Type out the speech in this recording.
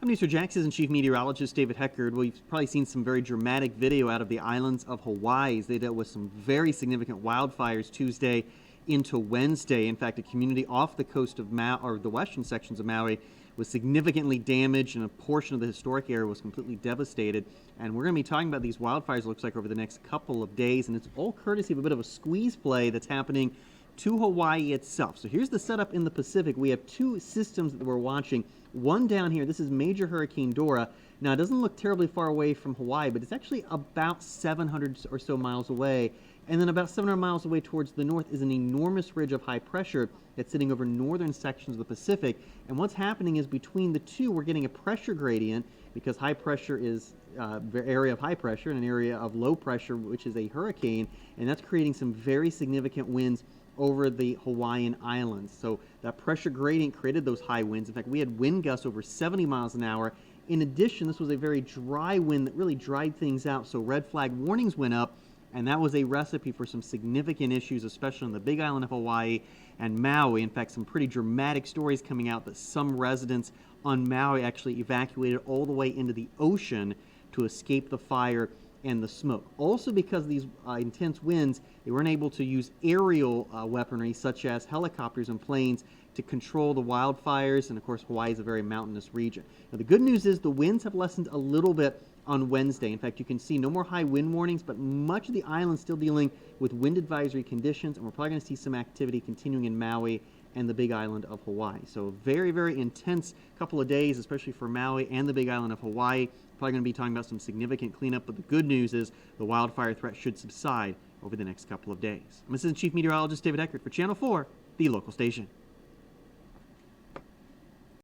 I'm News4 Jax's and Chief Meteorologist David Heckard. Well, you've probably seen some very dramatic video out of the islands of Hawaii as they dealt with some very significant wildfires Tuesday into Wednesday. In fact, a community off the coast of Maui, or the western sections of Maui, was significantly damaged, and a portion of the historic area was completely devastated. And we're going to be talking about these wildfires, it looks like, over the next couple of days, and it's all courtesy of a bit of a squeeze play that's happening to Hawaii itself. So here's the setup in the Pacific. We have two systems that we're watching. One down here, this is Major Hurricane Dora. Now, it doesn't look terribly far away from Hawaii, but it's actually about 700 or so miles away. And then about 700 miles away towards the north is an enormous ridge of high pressure that's sitting over northern sections of the Pacific. And what's happening is between the two, we're getting a pressure gradient, because high pressure is an area of high pressure and an area of low pressure, which is a hurricane, and that's creating some very significant winds over the Hawaiian Islands. So that pressure gradient created those high winds. In fact, we had wind gusts over 70 miles an hour. In addition, this was a very dry wind that really dried things out, so red flag warnings went up, and that was a recipe for some significant issues, especially on the Big Island of Hawaii and Maui. In fact, some pretty dramatic stories coming out that some residents on Maui actually evacuated all the way into the ocean to escape the fire and the smoke. Also, because of these intense winds, they weren't able to use aerial weaponry such as helicopters and planes to control the wildfires, and of course Hawaii is a very mountainous region. Now, the good news is the winds have lessened a little bit on Wednesday. In fact, you can see no more high wind warnings, but much of the island still dealing with wind advisory conditions, and we're probably going to see some activity continuing in Maui and the Big Island of Hawaii. So a very, very intense couple of days, especially for Maui and the Big Island of Hawaii. Probably going to be talking about some significant cleanup, but the good news is the wildfire threat should subside over the next couple of days. I'm Assistant Chief Meteorologist David Heckard for Channel 4, the local station.